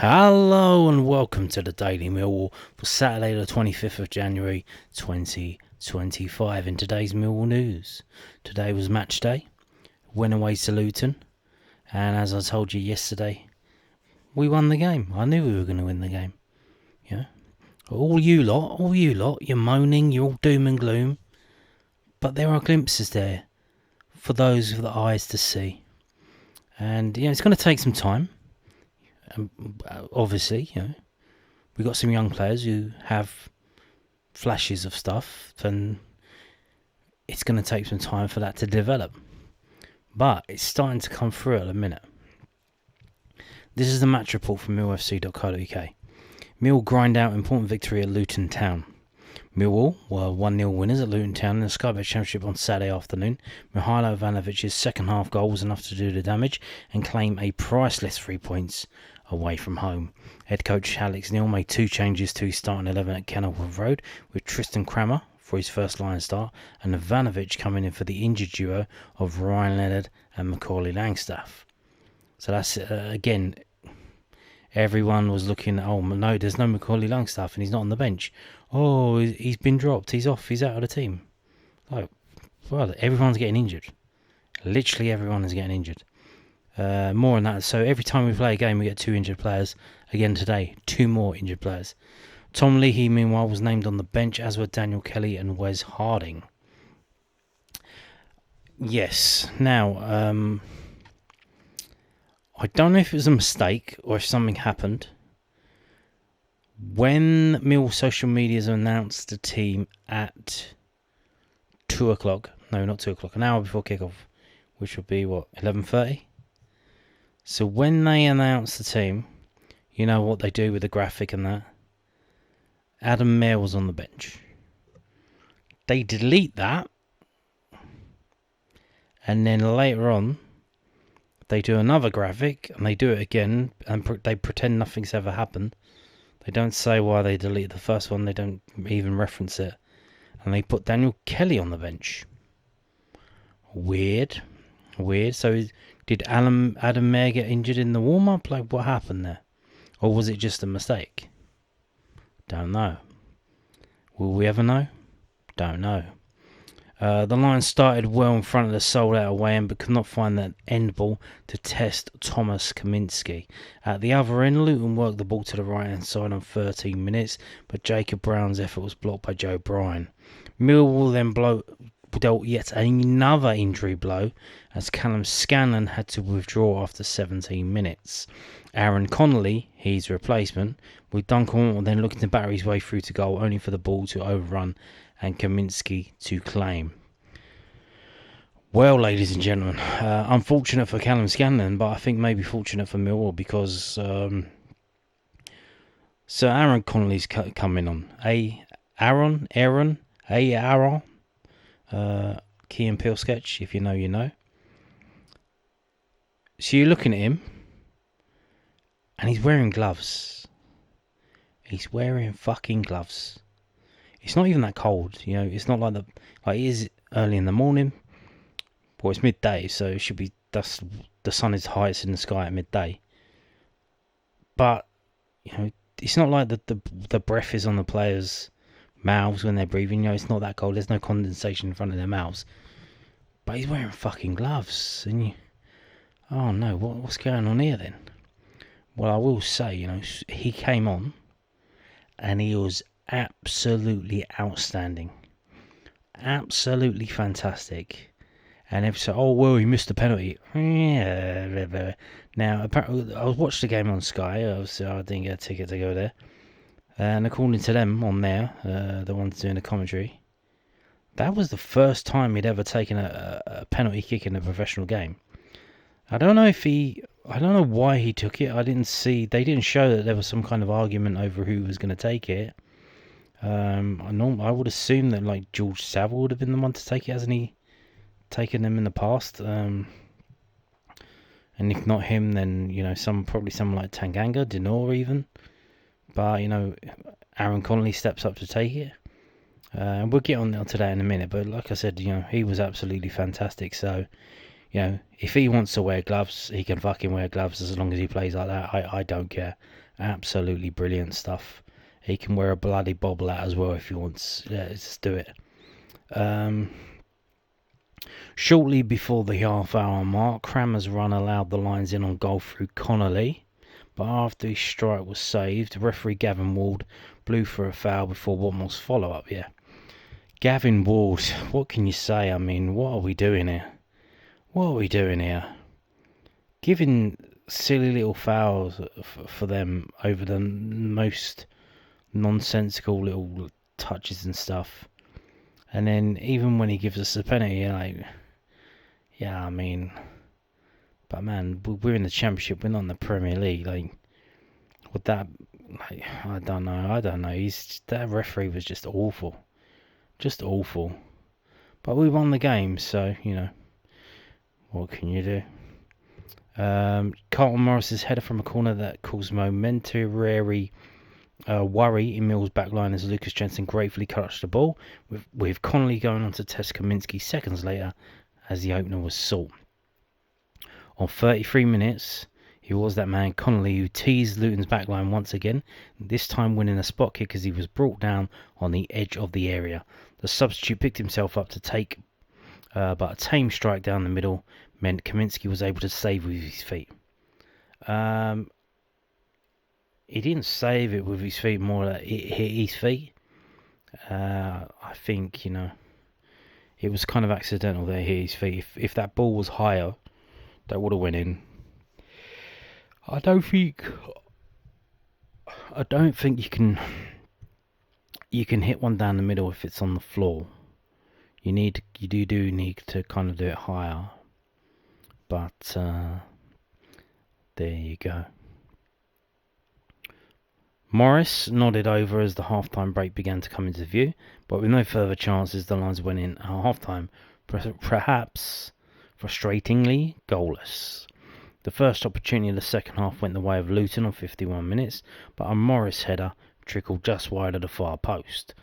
Hello and welcome to the Daily Millwall for Saturday the 25th of January 2025. In today's Millwall news, today was match day, went away to Luton, and as I told you yesterday, we won the game. I knew we were going to win the game. Yeah, all you lot, you're moaning, you're all doom and gloom, but there are glimpses there for those with the eyes to see. And it's going to take some time. Obviously, we've got some young players who have flashes of stuff, and it's going to take some time for that to develop. But it's starting to come through at the minute. This is the match report from millfc.co.uk. Mill grind out important victory at Luton Town. Millwall were 1-0 winners at Luton Town in the Sky Bet Championship on Saturday afternoon. Mihailo Ivanovic's second half goal was enough to do the damage and claim a priceless 3 points away from home. Head coach Alex Neil made two changes to his starting 11 at Kenilworth Road, with Tristan Kramer for his first line start and Ivanovic coming in for the injured duo of Ryan Leonard and Macaulay Langstaff. So that's, again, everyone was looking, no, there's no Macaulay Langstaff and he's not on the bench. Oh, he's been dropped, he's off, he's out of the team. Like, well, everyone's getting injured. Literally everyone is getting injured. More on that. So every time we play a game, we get two injured players. Again today, two more injured players. Tom Leahy, meanwhile, was named on the bench, as were Daniel Kelly and Wes Harding. Yes. Now, I don't know if it was a mistake or if something happened. When Mill social medias announced the team at 2 o'clock, no, not 2 o'clock, an hour before kickoff, which would be, 11:30? So when they announce the team, you know what they do with the graphic and that? Adam Mayer was on the bench. They delete that, and then later on, they do another graphic, and they do it again, and they pretend nothing's ever happened. They don't say why they deleted the first one. They don't even reference it. And they put Daniel Kelly on the bench. Weird. So did Adam Mayer get injured in the warm-up? Like, what happened there? Or was it just a mistake? Don't know. Will we ever know? Don't know. The Lions started well in front of the sold-out away end, but could not find that end ball to test Thomas Kaminski. At the other end, Luton worked the ball to the right-hand side on 13 minutes, but Jacob Brown's effort was blocked by Joe Bryan. Millwall then dealt yet another injury blow, as Callum Scanlon had to withdraw after 17 minutes. Aaron Connolly, his replacement, with Duncan then looking to batter his way through to goal, only for the ball to overrun and Kaminski to claim. Well, ladies and gentlemen, unfortunate for Callum Scanlon, but I think maybe fortunate for Millwall, because Sir Aaron Connolly's coming on. Aaron, Key and Peele sketch, if you know, you know. So you're looking at him, and he's wearing gloves. He's wearing fucking gloves. It's not even that cold, it's not like it is early in the morning. Well, it's midday, so it should be, the sun is highest in the sky at midday. But, it's not like the breath is on the players' mouths when they're breathing. It's not that cold. There's no condensation in front of their mouths. But he's wearing fucking gloves, and oh no, what's going on here then? Well, I will say, he came on, and he was absolutely outstanding, absolutely fantastic. And if so, he missed the penalty. Yeah. Now, apparently, I watched the game on Sky. Obviously, I didn't get a ticket to go there. And according to them on there, the ones doing the commentary, that was the first time he'd ever taken a penalty kick in a professional game. I don't know why he took it. They didn't show that there was some kind of argument over who was going to take it. I would assume that like George Savile would have been the one to take it, hasn't he taken them in the past? And if not him, then probably someone like Tanganga, Dinor even. But Aaron Connolly steps up to take it. And we'll get on to that in a minute. But like I said, he was absolutely fantastic. So, if he wants to wear gloves, he can fucking wear gloves as long as he plays like that. I don't care. Absolutely brilliant stuff. He can wear a bloody bobble out as well if he wants. Yeah, let's do it. Shortly before the half-hour mark, Cramer's run allowed the Lions in on goal through Connolly, but after his strike was saved, referee Gavin Ward blew for a foul before Watmore's follow-up. Yeah, Gavin Ward, what can you say? I mean, what are we doing here? Giving silly little fouls for them over the most nonsensical little touches and stuff. And then even when he gives us a penalty, you're like, yeah, I mean, but man, we're in the Championship, we're not in the Premier League. Like, would that, like, I don't know. That referee was just awful. But we won the game, so, you know, what can you do? Carlton Morris's header from a corner that caused momentary worry in Mill's backline as Lucas Jensen gratefully clutched the ball, with Connolly going on to test Kaminsky seconds later as the opener was sought. On 33 minutes, he was that man Connolly who teased Luton's backline once again, this time winning a spot kick as he was brought down on the edge of the area. The substitute picked himself up to take, but a tame strike down the middle meant Kaminsky was able to save with his feet. He didn't save it with his feet, more like it hit his feet. I think, you know, it was kind of accidental that it hit his feet. If that ball was higher, that would have went in. I don't think you can hit one down the middle if it's on the floor. You do need to kind of do it higher. But there you go. Morris nodded over as the half-time break began to come into view, but with no further chances, the Lions went in at half-time, perhaps frustratingly goalless. The first opportunity of the second half went the way of Luton on 51 minutes, but a Morris header trickled just wide of the far post.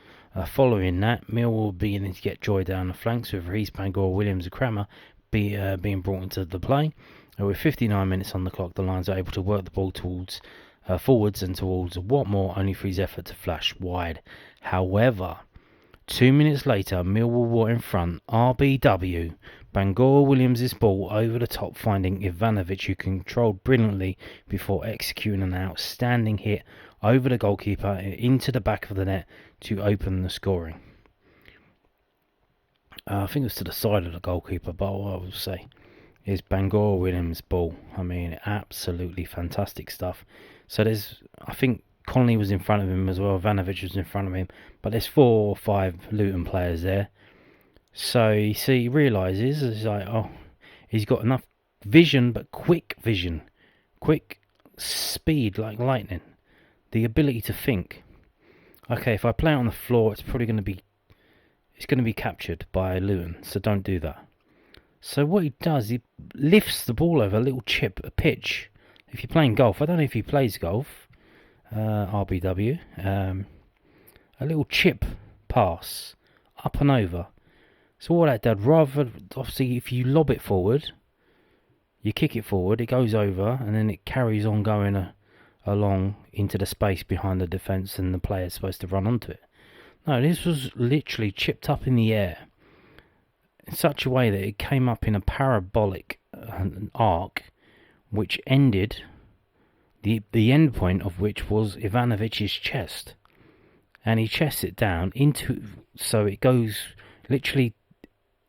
Following that, Millwall beginning to get joy down the flanks, with Reece, Bangor, Williams and Cramer being brought into the play. With 59 minutes on the clock, the Lions are able to work the ball towards forwards and towards Watmore, only for his effort to flash wide. However, 2 minutes later, Millwall were in front. RBW, Bangor Williams' ball over the top, finding Ivanovic, who controlled brilliantly before executing an outstanding hit over the goalkeeper into the back of the net to open the scoring. I think it was to the side of the goalkeeper, but what I will say is Bangor Williams' ball. I mean, absolutely fantastic stuff. So I think Connolly was in front of him as well, Ivanovic was in front of him, but there's 4 or 5 Luton players there. So you see, he realises, it's like, oh, he's got enough vision, but quick vision, quick speed like lightning, the ability to think. Okay, if I play it on the floor, it's going to be captured by Luton, so don't do that. So what he does, he lifts the ball over a little chip, a pitch. If you're playing golf, I don't know if he plays golf, RBW, a little chip pass up and over. So what that did, rather, obviously if you lob it forward, you kick it forward, it goes over, and then it carries on going along into the space behind the defence, and the player's supposed to run onto it. No, this was literally chipped up in the air in such a way that it came up in a parabolic arc, which ended, the end point of which was Ivanovic's chest. And he chests it down so it goes literally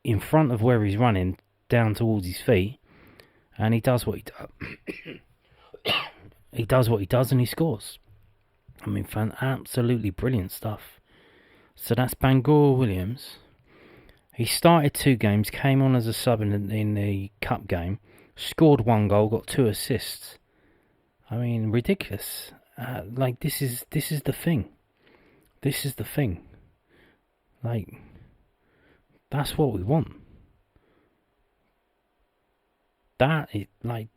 in front of where he's running, down towards his feet, and he does what he does. He does what he does and he scores. I mean, absolutely brilliant stuff. So that's Bangor Williams. He started 2 games, came on as a sub in the cup game, scored 1 goal, got 2 assists. I mean, ridiculous. Like, this is the thing. This is the thing. Like, that's what we want. That is, like,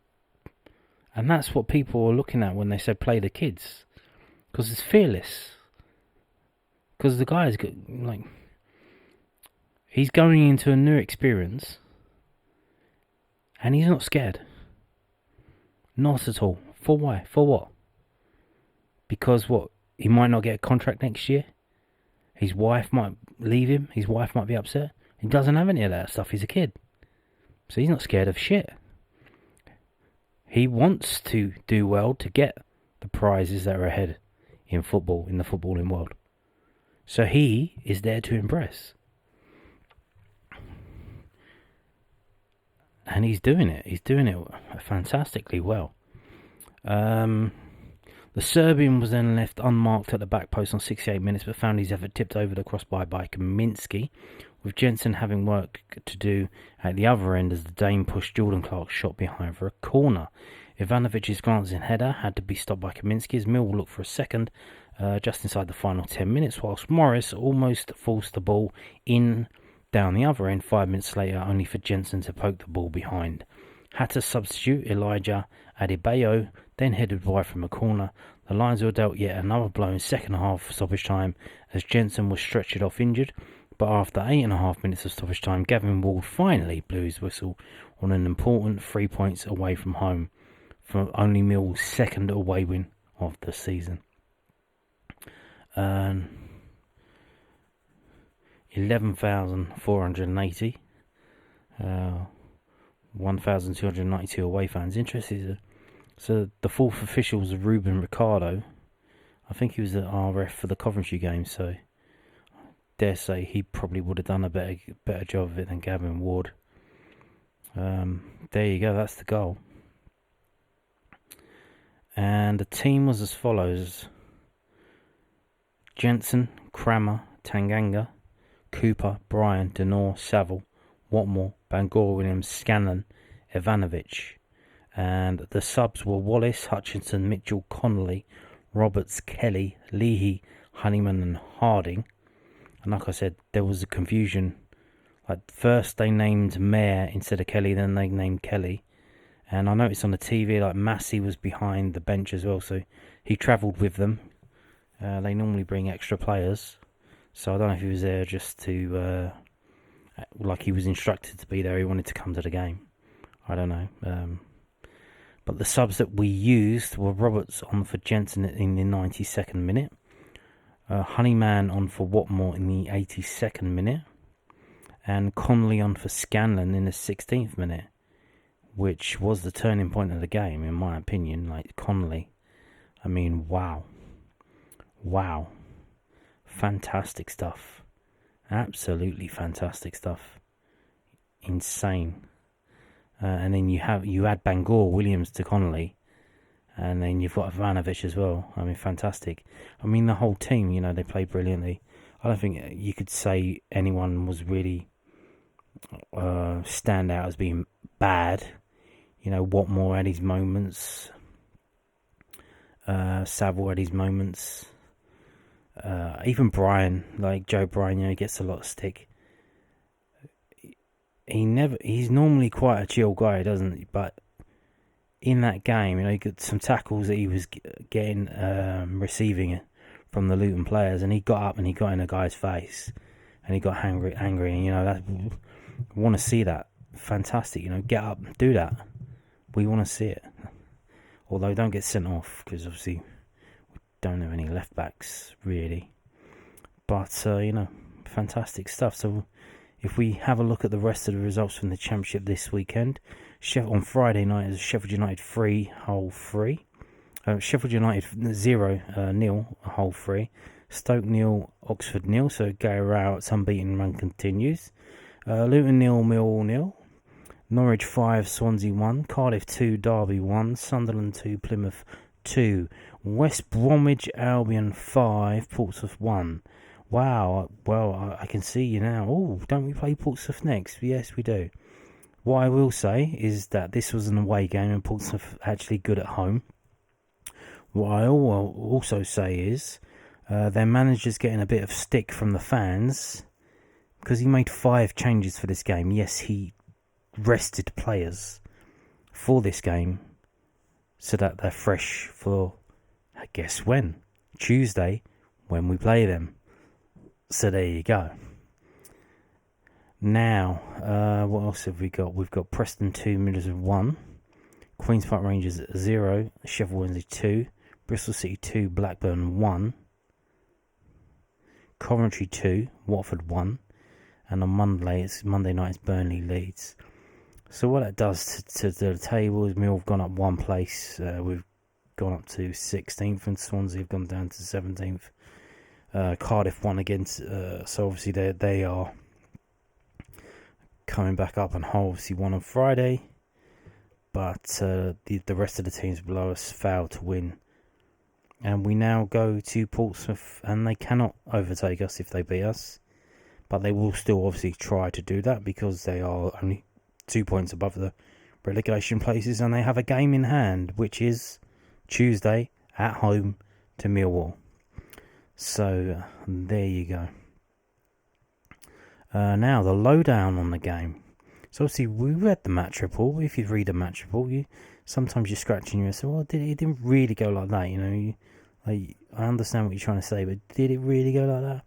and that's what people are looking at when they say play the kids. Because it's fearless. Because the guy's got, like, he's going into a new experience, and he's not scared. Not at all. For why? For what? Because what? He might not get a contract next year. His wife might leave him. His wife might be upset. He doesn't have any of that stuff. He's a kid. So he's not scared of shit. He wants to do well to get the prizes that are ahead in football, in the footballing world. So he is there to impress. And he's doing it. He's doing it fantastically well. The Serbian was then left unmarked at the back post on 68 minutes, but found his effort tipped over the crossbar by Kaminski, with Jensen having work to do at the other end as the Dane pushed Jordan Clark's shot behind for a corner. Ivanovic's glancing header had to be stopped by Kaminski as Millwall looked for a second just inside the final 10 minutes, whilst Morris almost forced the ball in down the other end 5 minutes later, only for Jensen to poke the ball behind. Had to substitute Elijah Adebayo, then headed wide from a corner. The Lions were dealt yet another blow in second half stoppage time as Jensen was stretchered off injured, but after 8.5 minutes of stoppage time, Gavin Ward finally blew his whistle on an important 3 points away from home, from only Mill's second away win of the season. 11,480, 1,292 away fans. Interesting. So the fourth official was Ruben Ricardo. I think he was the RF for the Coventry game, so I dare say he probably would have done a better job of it than Gavin Ward. There you go, that's the goal. And the team was as follows: Jensen, Crammer, Tanganga, Cooper, Bryan, Denor, Saville, Watmore, Bangor, Williams, Scanlon, Ivanovic. And the subs were Wallace, Hutchinson, Mitchell, Connolly, Roberts, Kelly, Leahy, Honeyman and Harding. And like I said, there was a confusion. Like first they named Mayer instead of Kelly, then they named Kelly. And I noticed on the TV like Massey was behind the bench as well, so he travelled with them. They normally bring extra players, so I don't know if he was there just to, like he was instructed to be there, he wanted to come to the game. I don't know. But the subs that we used were Roberts on for Jensen in the 92nd minute, Honeyman on for Watmore in the 82nd minute, and Connolly on for Scanlon in the 16th minute, which was the turning point of the game, in my opinion. Like Connolly, I mean, wow, fantastic stuff, absolutely fantastic stuff, insane. And then you add Bangor, Williams to Connolly, and then you've got Ivanovic as well. I mean, fantastic. I mean, the whole team, they played brilliantly. I don't think you could say anyone was really stand out as being bad. Watmore had his moments, Saville had his moments, even Bryan, like Joe Bryan, he gets a lot of stick. He's normally quite a chill guy, doesn't he? But in that game, he got some tackles that he was getting, receiving from the Luton players, and he got up and he got in a guy's face, and he got angry, and I want to see that. Fantastic, get up, do that. We want to see it. Although don't get sent off, because obviously we don't have any left backs really. But fantastic stuff. So if we have a look at the rest of the results from the Championship this weekend, on Friday night is Sheffield United 3, Hull 3. Sheffield United 0-0, Hull 3. Stoke 0, Oxford 0. So Gary Rowett's unbeaten run continues. Luton 0, Millwall 0. Norwich 5, Swansea 1. Cardiff 2, Derby 1. Sunderland 2, Plymouth 2. West Bromwich Albion 5, Portsmouth 1. Wow, well, I can see you now. Oh, don't we play Portsmouth next? Yes, we do. What I will say is that this was an away game and Portsmouth actually good at home. What I will also say is their manager's getting a bit of stick from the fans because he made 5 changes for this game. Yes, he rested players for this game so that they're fresh for, I guess when? Tuesday, when we play them. So there you go. Now, what else have we got? We've got Preston 2, Middlesbrough 1, Queen's Park Rangers 0, Sheffield Wednesday 2, Bristol City 2, Blackburn 1, Coventry 2, Watford 1, and on Monday night it's Burnley Leeds. So what that does to the table is Mill have gone up one place. We've gone up to 16th, and Swansea have gone down to 17th. Cardiff won against, so obviously they are coming back up, and Hull obviously won on Friday. But the rest of the teams below us failed to win. And we now go to Portsmouth, and they cannot overtake us if they beat us. But they will still obviously try to do that because they are only 2 points above the relegation places, and they have a game in hand, which is Tuesday at home to Millwall. So there you go. Now the lowdown on the game. So obviously we read the match report. If you read a match report, sometimes you're scratching your head. So it didn't really go like that, I understand what you're trying to say, but did it really go like that?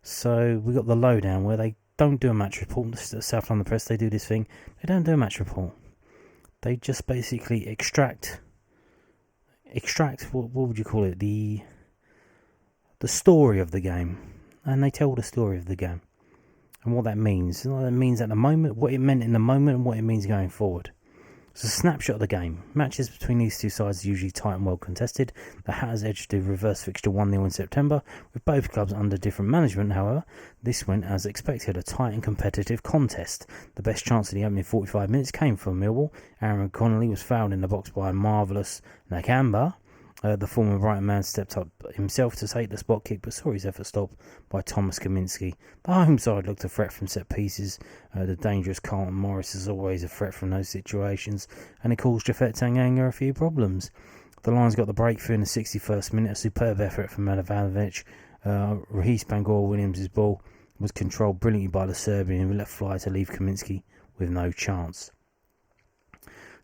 So we got the lowdown where they don't do a match report. The South London Press, they do this thing. They don't do a match report. They just basically extract. What would you call it? The story of the game, and they tell the story of the game and what that means. What it means at the moment, what it meant in the moment, and what it means going forward. It's a snapshot of the game. Matches between these two sides are usually tight and well contested. The Hatters edged the reverse fixture 1-0 in September, with both clubs under different management. However, this went as expected, a tight and competitive contest. The best chance of the opening 45 minutes came from Millwall. Aaron Connolly was fouled in the box by a marvellous Nakamba. The former Brighton man stepped up himself to take the spot kick, but saw his effort stopped by Thomas Kaminski. The home side looked a threat from set pieces. The dangerous Carlton Morris is always a threat from those situations, and it caused Jafet Tanganga a few problems. The Lions got the breakthrough in the 61st minute, a superb effort from Ivanovic. Rahis Bangor-Williams' ball was controlled brilliantly by the Serbian, who let fly to leave Kaminski with no chance.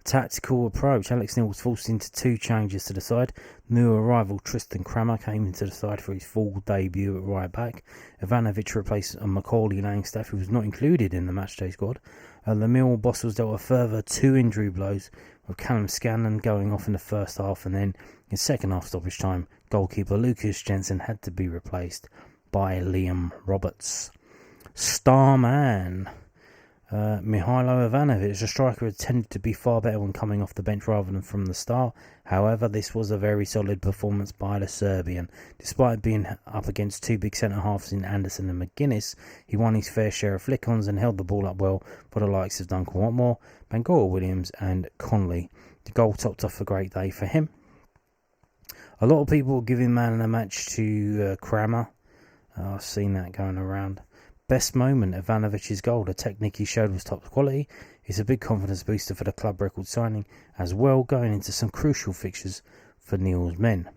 Tactical approach. Alex Neil was forced into two changes to the side. New arrival Tristan Kramer came into the side for his full debut at right back. Ivanovic replaced Macaulay Langstaff, who was not included in the matchday squad. The Millwall boss was dealt a further 2 injury blows, with Callum Scanlon going off in the first half, and then in second half stoppage time, goalkeeper Lucas Jensen had to be replaced by Liam Roberts. Starman. Mihailo Ivanovic, the striker, had tended to be far better when coming off the bench rather than from the start. However, this was a very solid performance by the Serbian. Despite being up against two big centre-halves in Anderson and McGuinness, he won his fair share of flick-ons and held the ball up well for the likes of Duncan Watmore, Bangor-Williams and Connolly. The goal topped off a great day for him. A lot of people were giving man of the match to Kramer. I've seen that going around. Best moment, Ivanovic's goal. The technique he showed was top quality. It's a big confidence booster for the club record signing as well, going into some crucial fixtures for Neil's men.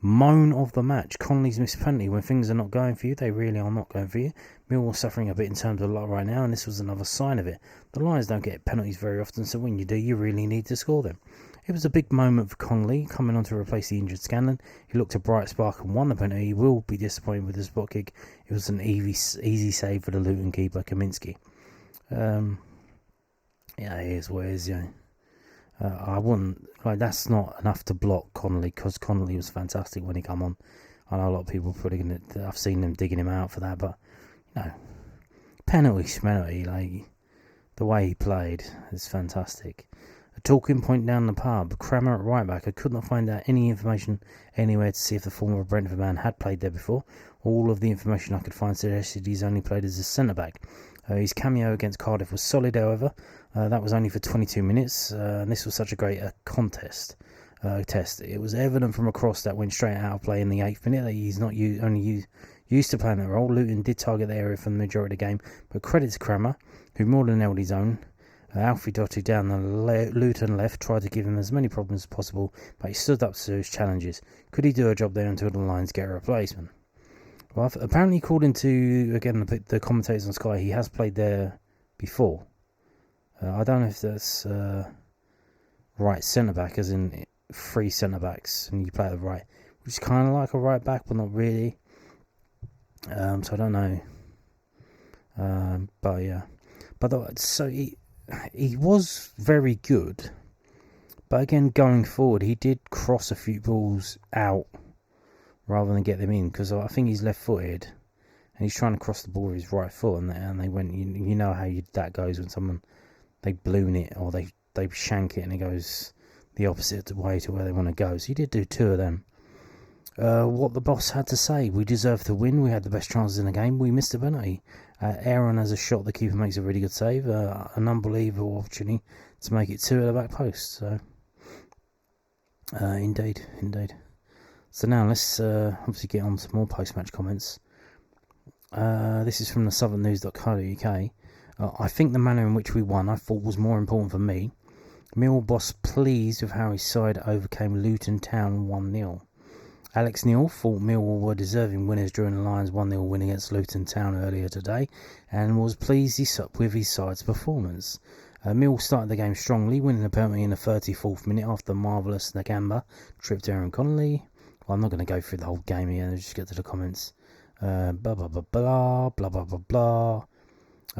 Moan of the match. Connolly's missed penalty. When things are not going for you, they really are not going for you. Millwall suffering a bit in terms of luck right now, and this was another sign of it. The Lions don't get penalties very often, so when you do, you really need to score them. It was a big moment for Connolly, coming on to replace the injured Scanlon. He looked a bright spark and won the penalty. He will be disappointed with the spot kick. It was an easy save for the Luton keeper, Kaminski. Yeah, it is what it is, yeah. I wouldn't, that's not enough to block Connolly, because Connolly was fantastic when he come on. I know a lot of people putting it, I've seen them digging him out for that, but, penalty, the way he played is fantastic. A talking point down the pub, Kramer at right back. I could not find out any information anywhere to see if the former Brentford man had played there before. All of the information I could find suggested he's only played as a centre back. His cameo against Cardiff was solid, however. That was only for 22 minutes, and this was such a great test. It was evident from a cross that went straight out of play in the 8th minute that he's not used to playing that role. Luton did target the area for the majority of the game, but credit to Kramer, who more than held his own. Alfie Dotti down the Luton left tried to give him as many problems as possible, but he stood up to his challenges. Could he do a job there until the Lions get a replacement? Well, apparently according to, again, the commentators on Sky, he has played there before. I don't know if that's right centre-back, as in 3 centre-backs, and you play at the right, which is kind of like a right back, but not really. So I don't know. But yeah. So he was very good, But again, going forward, he did cross a few balls out rather than get them in, because I think he's left-footed and he's trying to cross the ball with his right foot, and they went. You know how that goes when someone, they balloon it or they shank it and it goes the opposite way to where they want to go. So he did do 2 of them. What the boss had to say: we deserved to win. We had the best chances in the game. We missed a penalty. Aaron has a shot. The keeper makes a really good save. An unbelievable opportunity to make it 2 at the back post. So, indeed. So now let's obviously get on to more post-match comments. This is from the southernnews.co.uk. I think the manner in which we won, I thought, was more important for me. Millwall boss pleased with how his side overcame Luton Town 1-0. Alex Neil thought Millwall were deserving winners during the Lions' 1-0 win against Luton Town earlier today, and was pleased with his side's performance. Millwall started the game strongly, winning a penalty in the 34th minute after marvellous Nakamba tripped Aaron Connolly. Well, I'm not going to go through the whole game here, just get to the comments. Blah blah blah blah blah blah blah blah.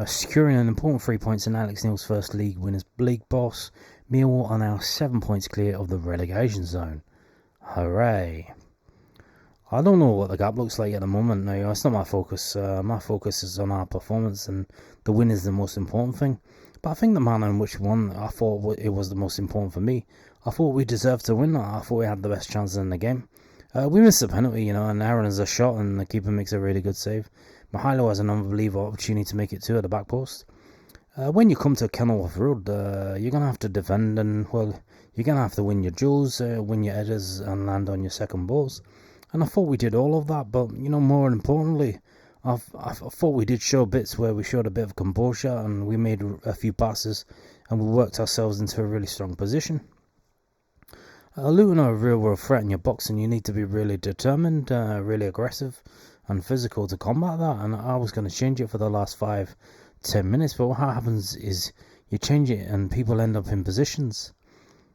Securing an important 3 points in Alex Neil's first league winners league boss, Millwall are now 7 points clear of the relegation zone. Hooray! I don't know what the gap looks like at the moment. No, it's not my focus. My focus is on our performance, and the win is the most important thing. But I think the manner in which we won, I thought it was the most important for me. I thought we deserved to win. I thought we had the best chances in the game. We missed a penalty, and Aaron has a shot, and the keeper makes a really good save. Mihailo has an unbelievable opportunity to make it 2 at the back post. When you come to Kenilworth Road, you're going to have to defend, and, well, you're going to have to win your duels, win your headers, and land on your second balls. And I thought we did all of that, but, more importantly, I thought we did show bits where we showed a bit of composure, and we made a few passes, and we worked ourselves into a really strong position. Luton are a real world threat in your box, and you need to be really determined, really aggressive and physical to combat that. And I was going to change it for the last 5-10 minutes, but what happens is you change it and people end up in positions.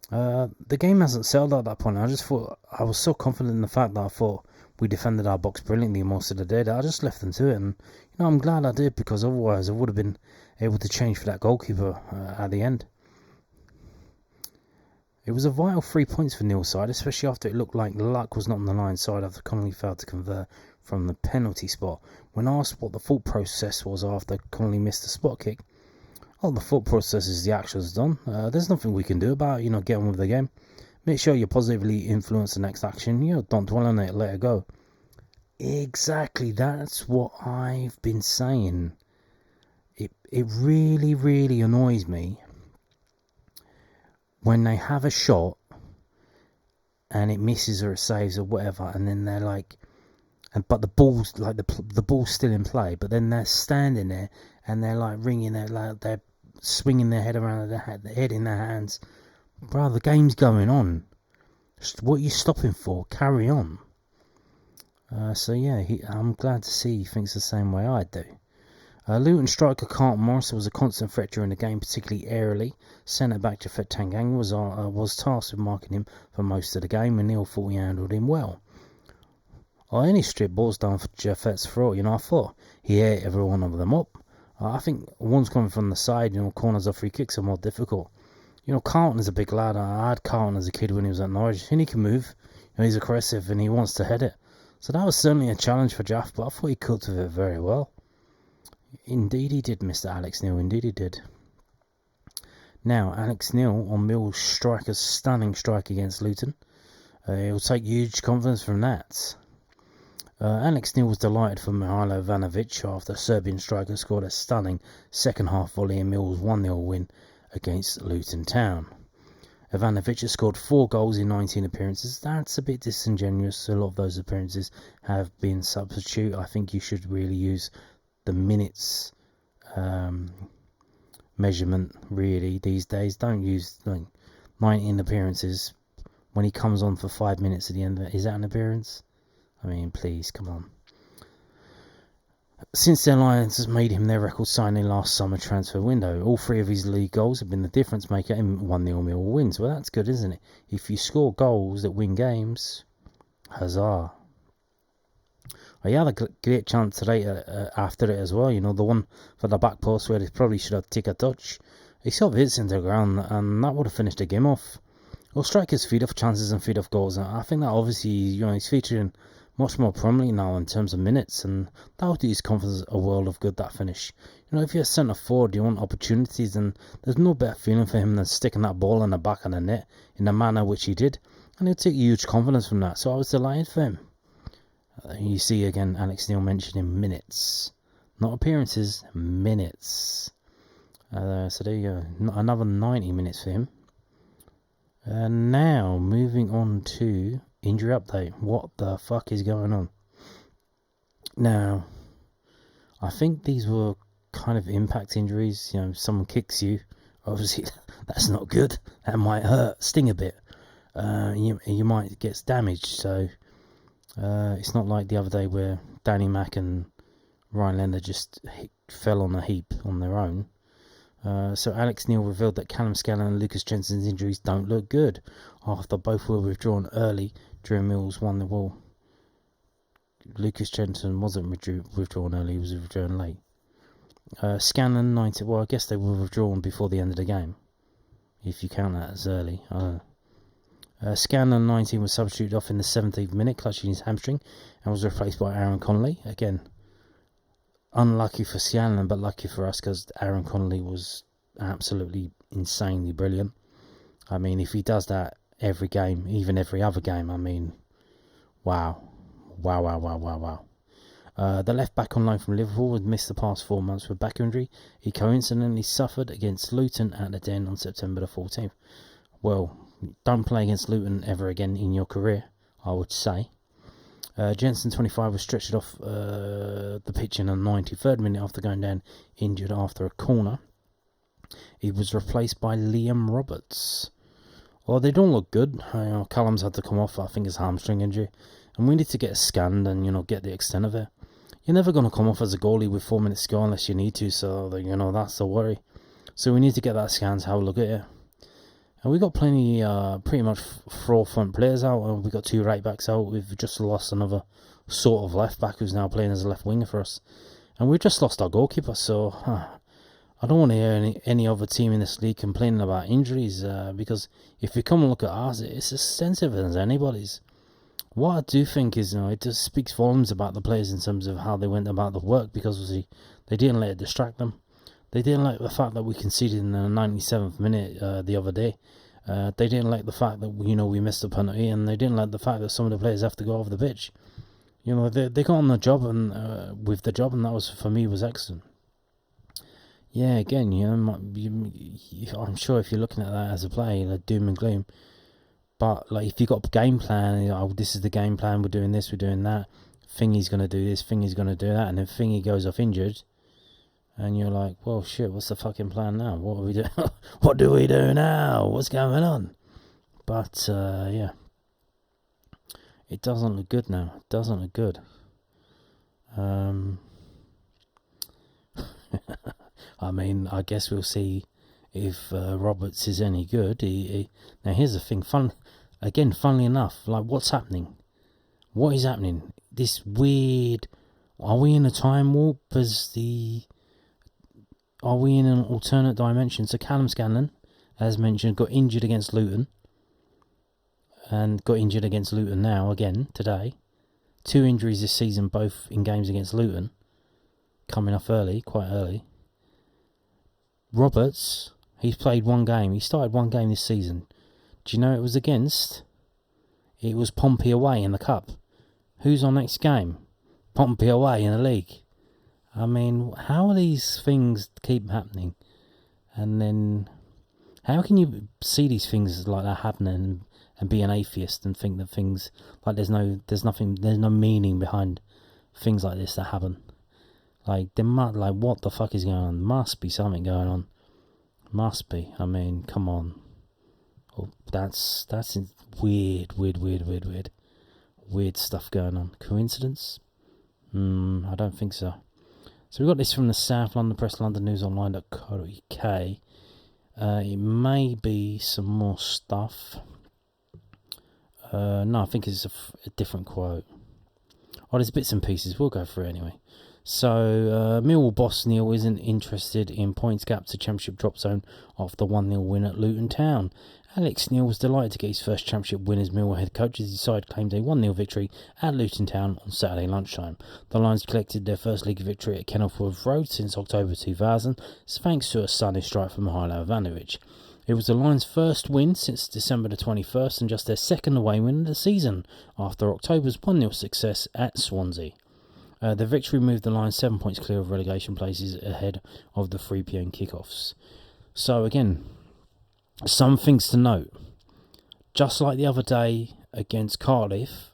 The game hasn't settled at that point. I just thought, I was so confident in the fact that I thought we defended our box brilliantly most of the day that I just left them to it. And I'm glad I did, because otherwise I would have been able to change for that goalkeeper at the end. It was a vital 3 points for Neil's side, especially after it looked like luck was not on the Lions' side after Connolly failed to convert from the penalty spot. When asked what the thought process was after Connolly missed the spot kick, the thought process is the action's done. There's nothing we can do about it, get on with the game. Make sure you positively influence the next action, don't dwell on it, let it go. Exactly, that's what I've been saying. It really, really annoys me when they have a shot and it misses or it saves or whatever, and then they're like, but the ball's like the ball's still in play, but then they're standing there and they're like ringing their, like they're swinging their head around, their head in their hands. Bro, the game's going on. What are you stopping for? Carry on. So yeah, I'm glad to see he thinks the same way I do. Luton striker Carlton Morris was a constant threat during the game, particularly aerially. Centre-back Jafet Tangang was tasked with marking him for most of the game, and Neil thought he handled him well. I only stripped balls down for Jafet's throat, I thought he ate every one of them up. I think one's coming from the side, corners or free kicks are more difficult. Carlton is a big lad. I had Carlton as a kid when he was at Norwich, and he can move. He's aggressive and he wants to head it. So that was certainly a challenge for Jaff, but I thought he coped with it very well. Indeed he did, Mr. Alex Neil, indeed he did. Now, Alex Neil on Mill's striker's stunning strike against Luton. He'll take huge confidence from that. Alex Neil was delighted for Mihailo Ivanovic after Serbian striker scored a stunning second half volley in Mill's 1-0 win against Luton Town. Ivanovic has scored 4 goals in 19 appearances. That's a bit disingenuous. A lot of those appearances have been substitute. I think you should really use the minutes measurement really these days. Don't use 19 appearances when he comes on for 5 minutes at the end of it. Is that an appearance? I mean, please, come on. Since the Alliance has made him their record signing last summer transfer window, all 3 of his league goals have been the difference maker in 1-0 Millwall wins. Well, that's good, isn't it? If you score goals that win games, huzzah. He had a great chance today after it as well, the one for the back post where he probably should have taken a touch. He sort of hits into the ground, and that would have finished the game off. Well, strikers feed off chances and feed off goals. And I think that obviously, he's featuring much more prominently now in terms of minutes, and that would do his confidence a world of good, that finish. If you're a centre forward, you want opportunities, and there's no better feeling for him than sticking that ball in the back of the net in the manner which he did, and he'll take huge confidence from that. So I was delighted for him. You see again, Alex Neil mentioning minutes, not appearances, minutes. So there you go, another 90 minutes for him. Now moving on to injury update. What the fuck is going on? Now, I think these were kind of impact injuries. Someone kicks you. Obviously, that's not good. That might hurt, sting a bit. You might get damaged. So it's not like the other day where Danny Mack and Ryan Lender just fell on a heap on their own. So Alex Neil revealed that Callum Scanlon and Lucas Jensen's injuries don't look good after both were withdrawn early during Millwall's 1-0. Lucas Jensen wasn't withdrawn early, he was withdrawn late. Scanlon 90, well I guess they were withdrawn before the end of the game, if you count that as early. Scanlon 19 was substituted off in the 17th minute, clutching his hamstring, and was replaced by Aaron Connolly. Again, unlucky for Scanlon, but lucky for us because Aaron Connolly was absolutely insanely brilliant. I mean, if he does that every game, even every other game, I mean, wow. The left back on loan from Liverpool had missed the past 4 months with back injury. He coincidentally suffered against Luton at the Den on September the 14th. Well, don't play against Luton ever again in your career, I would say. Jensen, 25, was stretched off the pitch in the 93rd minute after going down injured after a corner. He was replaced by Liam Roberts. Well, they don't look good. Callum's had to come off, I think, his hamstring injury. And we need to get it scanned and, get the extent of it. You're never going to come off as a goalie with 4 minutes to go unless you need to, so, that's the worry. So we need to get that scanned, have a look at it. And we got plenty, pretty much 4 front players out, and we got 2 right backs out. We've just lost another sort of left back who's now playing as a left winger for us. And we've just lost our goalkeeper, so I don't want to hear any other team in this league complaining about injuries, because if you come and look at ours, it's as sensitive as anybody's. What I do think is, it just speaks volumes about the players in terms of how they went about the work, because they didn't let it distract them. They didn't like the fact that we conceded in the 97th minute the other day. They didn't like the fact that we missed a penalty, and they didn't like the fact that some of the players have to go off the pitch. They got on the job and with the job, and that was, for me, was excellent. Yeah, again, I'm sure if you're looking at that as a player, like doom and gloom. But like, if you got a game plan, this is the game plan. We're doing this, we're doing that. Thingy's gonna do this, Thingy's gonna do that, and then Thingy goes off injured. And you're like, well, shit, what's the fucking plan now? What do we do? What do we do now? What's going on? But, yeah. It doesn't look good now. It doesn't look good. I mean, I guess we'll see if Roberts is any good. Now, here's the thing. Funnily enough, like, what's happening? What is happening? This weird... Are we in a time warp Are we in an alternate dimension? So Callum Scanlon, as mentioned, got injured against Luton. And got injured against Luton now, again, today. 2 injuries this season, both in games against Luton. Coming off early, quite early. Roberts, he's played 1 game. He started 1 game this season. Do you know it was against? It was Pompey away in the Cup. Who's our next game? Pompey away in the league. I mean, how are these things keep happening? And then, how can you see these things like that happening and be an atheist and think that things like there's no meaning behind things like this that happen? Like, what the fuck is going on? Must be something going on. Must be. I mean, come on. Oh, that's weird stuff going on. Coincidence? I don't think so. So we got this from the South London Press, londonnewsonline.co.uk. It may be some more stuff. No, I think it's a different quote. Oh, there's bits and pieces. We'll go through it anyway. So, Millwall boss Neil isn't interested in points gap to Championship drop zone after 1-0 win at Luton Town. Alex Neil was delighted to get his first championship win as Millwall head coach as his side claimed a 1-0 victory at Luton Town on Saturday lunchtime. The Lions collected their first league victory at Kenilworth Road since October 2000, thanks to a stunning strike from Mihajlo Ivanovic. It was the Lions' first win since December the 21st and just their second away win of the season, after October's 1-0 success at Swansea. The victory moved the Lions 7 points clear of relegation places ahead of the 3 p.m. kickoffs. So again, some things to note. Just like the other day against Cardiff,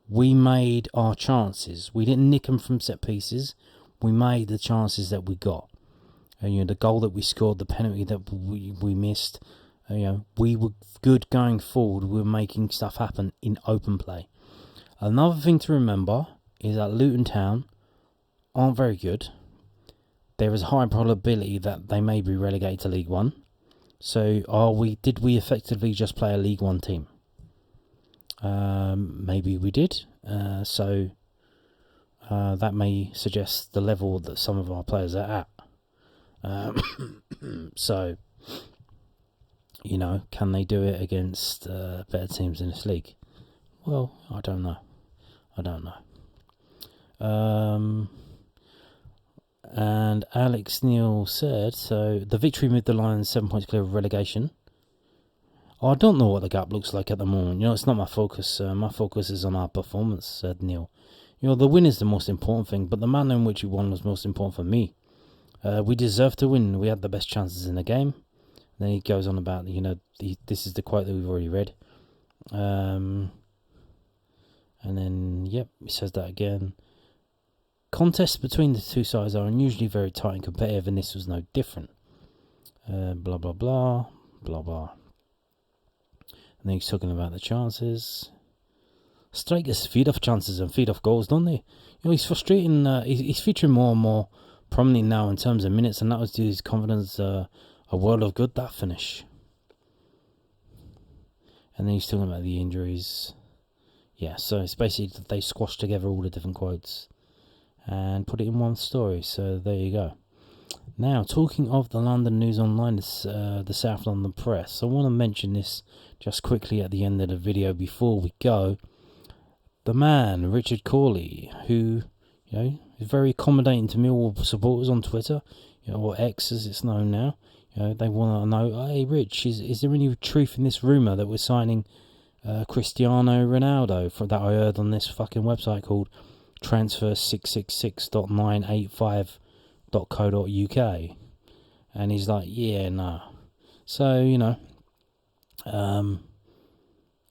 we made our chances. We didn't nick them from set pieces. We made the chances that we got. The goal that we scored, the penalty that we missed. We were good going forward. We were making stuff happen in open play. Another thing to remember is that Luton Town aren't very good. There is a high probability that they may be relegated to League One. So did we effectively just play a League One team? Maybe we did. So that may suggest the level that some of our players are at. So, can they do it against better teams in this league? Well, I don't know. And Alex Neil said, so the victory moved the Lions 7 points clear of relegation. I don't know what the gap looks like at the moment. It's not my focus. My focus is on our performance, said Neil. The win is the most important thing, but the manner in which we won was most important for me. We deserved to win. We had the best chances in the game. Then he goes on about, this is the quote that we've already read. And then, he says that again. Contests between the two sides are unusually very tight and competitive, and this was no different. Blah, blah, blah, blah, blah. And then he's talking about the chances. Strikers feed off chances and feed off goals, don't they? He's frustrating. He's featuring more and more prominently now in terms of minutes, and that was due to his confidence. A world of good, that finish. And then he's talking about the injuries. Yeah, so it's basically that they squashed together all the different quotes and put it in one story. So there you go. Now, talking of the London News Online, the South London Press, I want to mention this just quickly at the end of the video before we go. The man, Richard Corley, who, is very accommodating to Millwall supporters on Twitter, or X as it's known now. They want to know, hey Rich, is there any truth in this rumour that we're signing Cristiano Ronaldo that I heard on this fucking website called transfer666.985.co.uk? And he's like, yeah, no. So,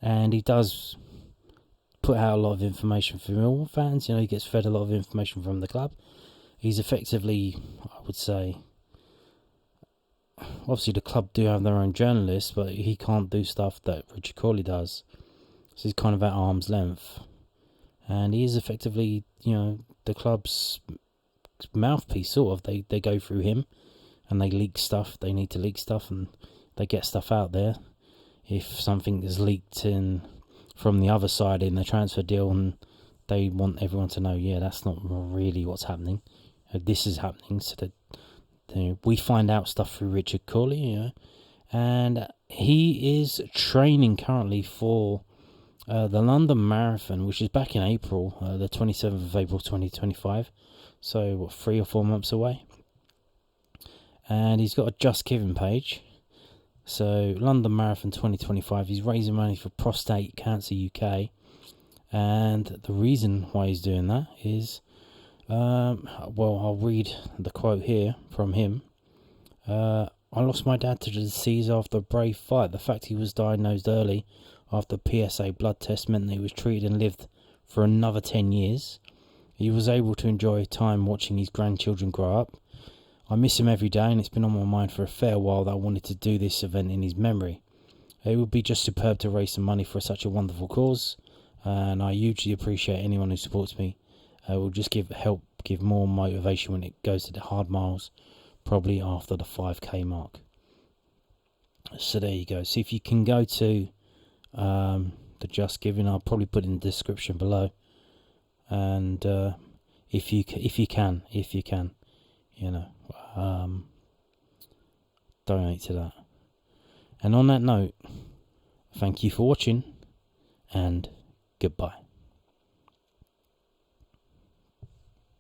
and he does put out a lot of information for Millwall fans. He gets fed a lot of information from the club. He's effectively, I would say, obviously the club do have their own journalists, but he can't do stuff that Richard Corley does. So he's kind of at arm's length. And he is effectively, the club's mouthpiece, sort of. They go through him and they leak stuff. They need to leak stuff and they get stuff out there. If something is leaked in from the other side in the transfer deal and they want everyone to know, that's not really what's happening. This is happening. So that we find out stuff through Richard Corley, and he is training currently for the London Marathon, which is back in April, the 27th of April 2025. So, 3 or 4 months away. And he's got a Just Giving page. So, London Marathon 2025. He's raising money for Prostate Cancer UK. And the reason why he's doing that is, I'll read the quote here from him. I lost my dad to the disease after a brave fight. The fact he was diagnosed early after PSA blood test meant that he was treated and lived for another 10 years. He was able to enjoy time watching his grandchildren grow up. I miss him every day, and it's been on my mind for a fair while that I wanted to do this event in his memory. It would be just superb to raise some money for such a wonderful cause, and I hugely appreciate anyone who supports me. It will just give more motivation when it goes to the hard miles, probably after the 5k mark. So there you go. See if you can go to the Just Giving. I'll probably put it in the description below. And if you can, donate to that. And on that note, thank you for watching, and goodbye.